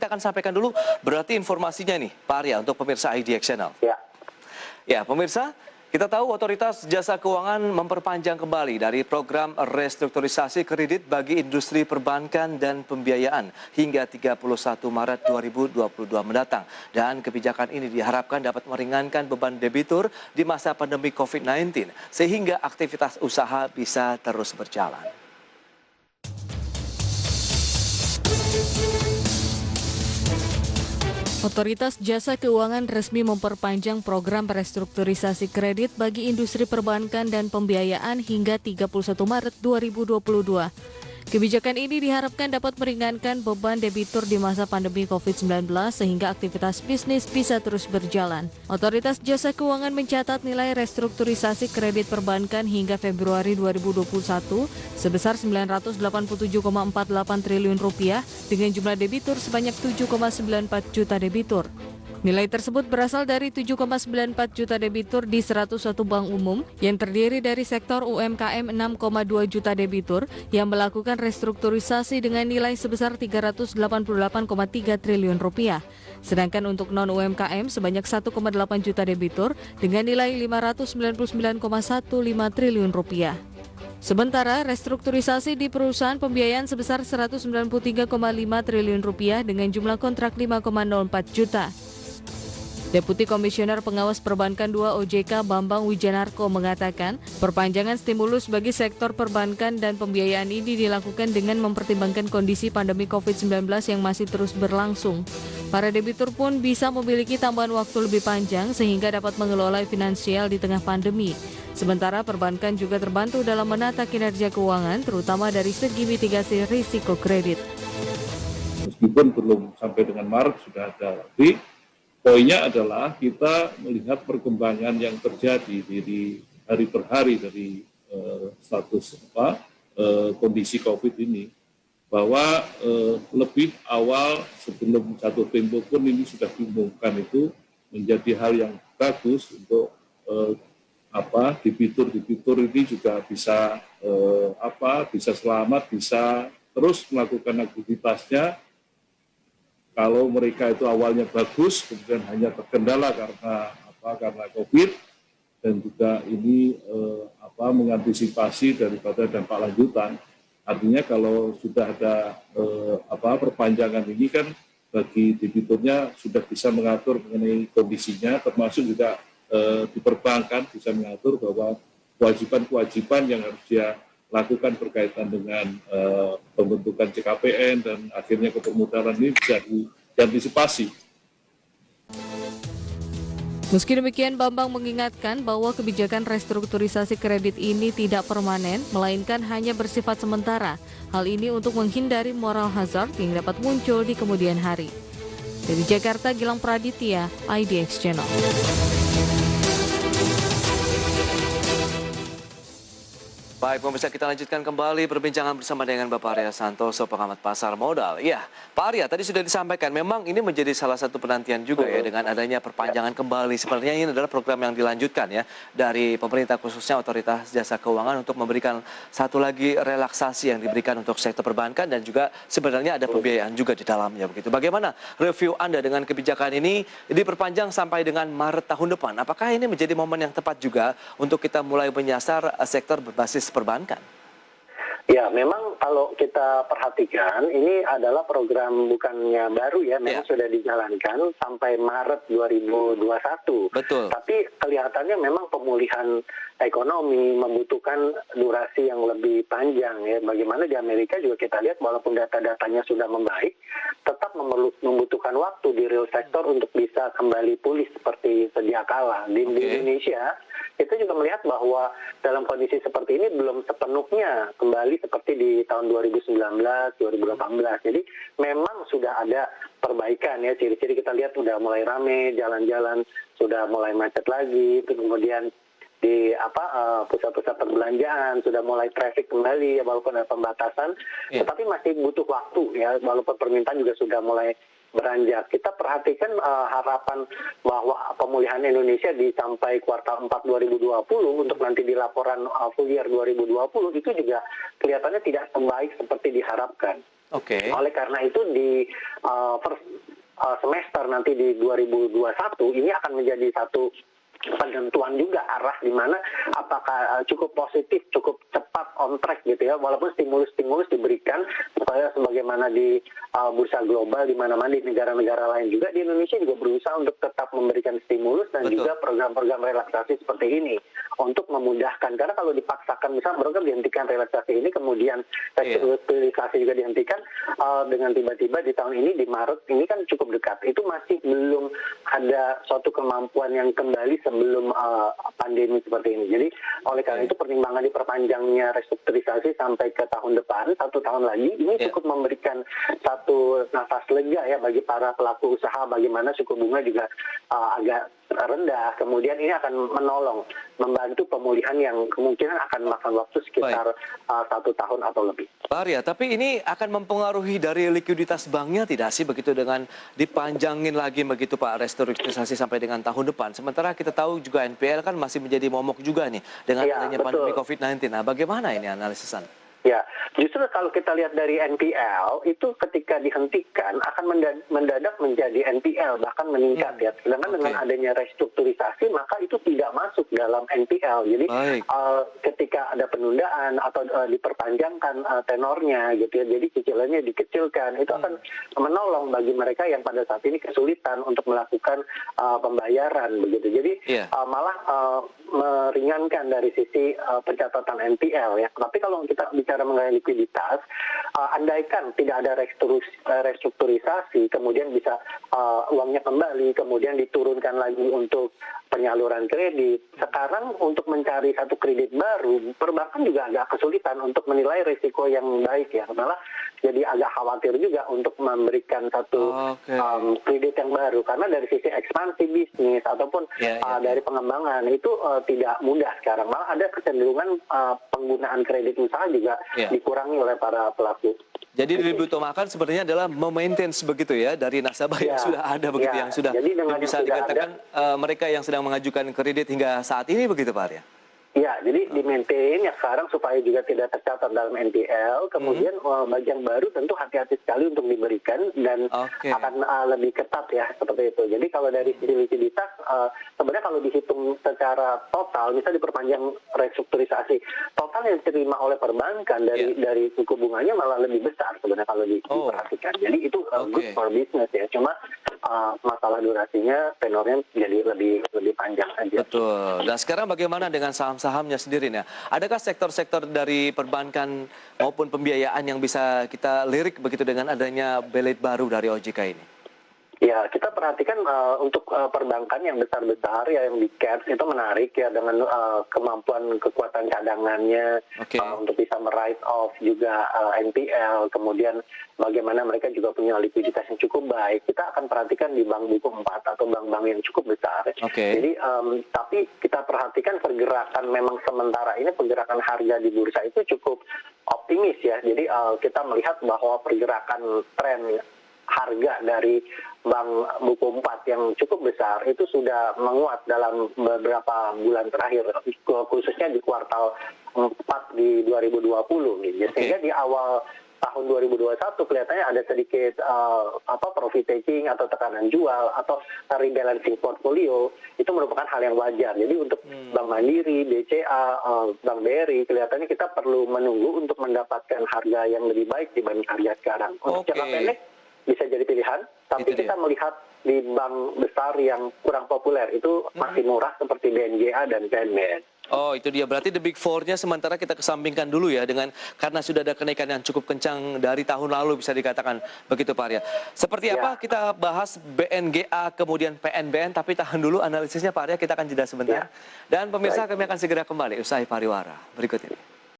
Kita akan sampaikan dulu berarti informasinya nih, Pak Arya, untuk pemirsa IDX Channel. Ya, Ya, pemirsa, kita tahu Otoritas Jasa Keuangan memperpanjang kembali dari program restrukturisasi kredit bagi industri perbankan dan pembiayaan hingga 31 Maret 2022 mendatang. Dan kebijakan ini diharapkan dapat meringankan beban debitur di masa pandemi COVID-19 sehingga aktivitas usaha bisa terus berjalan. Otoritas Jasa Keuangan resmi memperpanjang program restrukturisasi kredit bagi industri perbankan dan pembiayaan hingga 31 Maret 2022. Kebijakan ini diharapkan dapat meringankan beban debitur di masa pandemi COVID-19 sehingga aktivitas bisnis bisa terus berjalan. Otoritas Jasa Keuangan mencatat nilai restrukturisasi kredit perbankan hingga Februari 2021 sebesar Rp987,48 triliun dengan jumlah debitur sebanyak 7,94 juta debitur. Nilai tersebut berasal dari 7,94 juta debitur di 101 bank umum yang terdiri dari sektor UMKM 6,2 juta debitur yang melakukan restrukturisasi dengan nilai sebesar Rp388,3 triliun. Sedangkan untuk non-UMKM sebanyak 1,8 juta debitur dengan nilai Rp599,15 triliun. Sementara restrukturisasi di perusahaan pembiayaan sebesar Rp193,5 triliun dengan jumlah kontrak 5,04 juta. Deputi Komisioner Pengawas Perbankan II OJK Bambang Wijanarko mengatakan, perpanjangan stimulus bagi sektor perbankan dan pembiayaan ini dilakukan dengan mempertimbangkan kondisi pandemi COVID-19 yang masih terus berlangsung. Para debitur pun bisa memiliki tambahan waktu lebih panjang sehingga dapat mengelola finansial di tengah pandemi. Sementara perbankan juga terbantu dalam menata kinerja keuangan, terutama dari segi mitigasi risiko kredit. Meskipun belum sampai dengan Maret sudah ada, tapi poinnya adalah kita melihat perkembangan yang terjadi di hari per hari dari status kondisi COVID ini, bahwa lebih awal sebelum jatuh tempo pun ini sudah diumumkan, itu menjadi hal yang bagus untuk debitur ini juga bisa bisa selamat, bisa terus melakukan aktivitasnya. Kalau mereka itu awalnya bagus, kemudian hanya terkendala karena COVID, dan juga ini mengantisipasi daripada dampak lanjutan. Artinya kalau sudah ada perpanjangan ini kan bagi debiturnya sudah bisa mengatur mengenai kondisinya, termasuk juga di perbankan bisa mengatur bahwa kewajiban-kewajiban yang harus dia lakukan berkaitan dengan pembentukan CKPN dan akhirnya kepermudahan ini bisa diantisipasi. Meski demikian, Bambang mengingatkan bahwa kebijakan restrukturisasi kredit ini tidak permanen, melainkan hanya bersifat sementara. Hal ini untuk menghindari moral hazard yang dapat muncul di kemudian hari. Dari Jakarta, Gilang Praditya, IDX Channel. Baik, pemirsa, kita lanjutkan kembali perbincangan bersama dengan Bapak Arya Santoso, pengamat pasar modal. Ya, Pak Arya, tadi sudah disampaikan, memang ini menjadi salah satu penantian juga ya dengan adanya perpanjangan kembali. Sebenarnya ini adalah program yang dilanjutkan ya dari pemerintah, khususnya Otoritas Jasa Keuangan, untuk memberikan satu lagi relaksasi yang diberikan untuk sektor perbankan dan juga sebenarnya ada pembiayaan juga di dalamnya begitu. Bagaimana review Anda dengan kebijakan ini diperpanjang sampai dengan Maret tahun depan? Apakah ini menjadi momen yang tepat juga untuk kita mulai menyasar sektor berbasis perbankan? ya, memang kalau kita perhatikan ini adalah program bukannya baru ya, memang sudah dijalankan sampai Maret 2021. Betul. Tapi kelihatannya memang pemulihan ekonomi membutuhkan durasi yang lebih panjang ya. Bagaimana di Amerika juga kita lihat walaupun data-datanya sudah membaik, tetap membutuhkan waktu di real sector untuk bisa kembali pulih seperti sedia kala. Di Indonesia kita juga melihat bahwa dalam kondisi seperti ini belum sepenuhnya kembali seperti di tahun 2019, 2018. Jadi memang sudah ada perbaikan ya, ciri-ciri kita lihat sudah mulai rame, jalan-jalan sudah mulai macet lagi, kemudian di pusat-pusat perbelanjaan sudah mulai traffic kembali ya, walaupun ada pembatasan, tetapi masih butuh waktu ya, walaupun permintaan juga sudah mulai beranjak. Kita perhatikan harapan bahwa pemulihan Indonesia di sampai kuartal 4 2020 untuk nanti di laporan full year 2020 itu juga kelihatannya tidak sebaik seperti diharapkan. Oke. Oleh karena itu di first semester nanti di 2021 ini akan menjadi satu penentuan juga arah di mana apakah cukup positif, cukup cepat on track gitu ya, walaupun stimulus-stimulus diberikan supaya sebagaimana di bursa global di mana-mana di negara-negara lain juga, di Indonesia juga berusaha untuk tetap memberikan stimulus dan Betul. juga program-program relaksasi seperti ini untuk memudahkan, karena kalau dipaksakan misalnya program dihentikan relaksasi ini kemudian restrukturisasi juga dihentikan dengan tiba-tiba di tahun ini di Maret ini kan cukup dekat, itu masih belum ada suatu kemampuan yang kembali sebelum pandemi seperti ini. Jadi oleh karena itu pertimbangan diperpanjangnya restrukturisasi sampai ke tahun depan, 1 tahun lagi, ini cukup memberikan satu nafas lega ya bagi para pelaku usaha, bagaimana suku bunga juga agak rendah. Kemudian ini akan menolong, membantu pemulihan yang kemungkinan akan memakan waktu sekitar 1 tahun atau lebih. Pak Arya, tapi ini akan mempengaruhi dari likuiditas banknya tidak sih begitu dengan dipanjangin lagi begitu Pak restrukturisasi sampai dengan tahun depan. Sementara kita tahu juga NPL kan masih menjadi momok juga nih dengan adanya pandemi COVID-19. Nah, bagaimana ini analisis Anda? Ya, justru kalau kita lihat dari NPL itu ketika dihentikan akan mendadak menjadi NPL bahkan meningkat ya. Sedangkan dengan adanya restrukturisasi maka itu tidak masuk dalam NPL. Jadi ketika ada penundaan atau diperpanjangkan tenornya gitu ya, jadi cicilannya dikecilkan, itu akan menolong bagi mereka yang pada saat ini kesulitan untuk melakukan pembayaran begitu. Jadi malah meringankan dari sisi pencatatan NPL ya. Tapi kalau kita bicara mengenai likuiditas, andaikan tidak ada restrukturisasi, kemudian bisa uangnya kembali, kemudian diturunkan lagi untuk penyaluran kredit. Sekarang untuk mencari satu kredit baru, perbankan juga agak kesulitan untuk menilai risiko yang baik ya. Malah jadi agak khawatir juga untuk memberikan satu kredit yang baru, karena dari sisi ekspansi bisnis ataupun dari pengembangan itu tidak mudah sekarang. Malah ada kecenderungan penggunaan kredit usaha juga dikurangi oleh para pelaku. Jadi diutamakan sebenarnya adalah memaintain begitu ya dari nasabah yang sudah ada begitu, yang sudah bisa dikatakan mereka yang sedang mengajukan kredit hingga saat ini begitu Pak Arya? Ya, jadi di-maintain yang sekarang supaya juga tidak tercatat dalam NPL, kemudian bagian baru tentu hati-hati sekali untuk diberikan dan akan lebih ketat ya, seperti itu. Jadi kalau dari sisi likuiditas, sebenarnya kalau dihitung secara total, misalnya diperpanjang restrukturisasi, total yang diterima oleh perbankan dari suku bunganya malah lebih besar sebenarnya kalau diperhatikan. Jadi itu good for business ya, cuma masalah durasinya, tenornya jadi lebih panjang aja. Betul. Dan sekarang bagaimana dengan saham-sahamnya sendiri nih? Adakah sektor-sektor dari perbankan maupun pembiayaan yang bisa kita lirik begitu dengan adanya belit baru dari OJK ini? Ya, kita perhatikan untuk perbankan yang besar-besar ya, yang di caps itu menarik ya, dengan kemampuan kekuatan cadangannya untuk bisa write off juga NPL, kemudian bagaimana mereka juga punya likuiditas yang cukup baik. Kita akan perhatikan di bank buku 4 atau bank-bank yang cukup besar. Jadi tapi kita perhatikan pergerakan memang sementara ini pergerakan harga di bursa itu cukup optimis ya. Jadi kita melihat bahwa pergerakan tren harga dari bank buku 4 yang cukup besar itu sudah menguat dalam beberapa bulan terakhir, khususnya di kuartal 4 di 2020 gitu. Sehingga di awal tahun 2021 kelihatannya ada sedikit profit taking atau tekanan jual atau rebalancing portfolio, itu merupakan hal yang wajar. Jadi untuk Bank Mandiri, BCA, Bank BRI kelihatannya kita perlu menunggu untuk mendapatkan harga yang lebih baik dibanding harga sekarang. Untuk jangka pendek bisa jadi pilihan, tapi kita melihat di bank besar yang kurang populer itu masih murah seperti BNGA dan PNBN. Oh, itu dia. Berarti the big four-nya sementara kita kesampingkan dulu ya, karena sudah ada kenaikan yang cukup kencang dari tahun lalu bisa dikatakan begitu Pak Arya. Seperti apa kita bahas BNGA kemudian PNBN, tapi tahan dulu analisisnya Pak Arya, kita akan jeda sebentar. Dan pemirsa kami akan segera kembali usai pariwara berikut ini.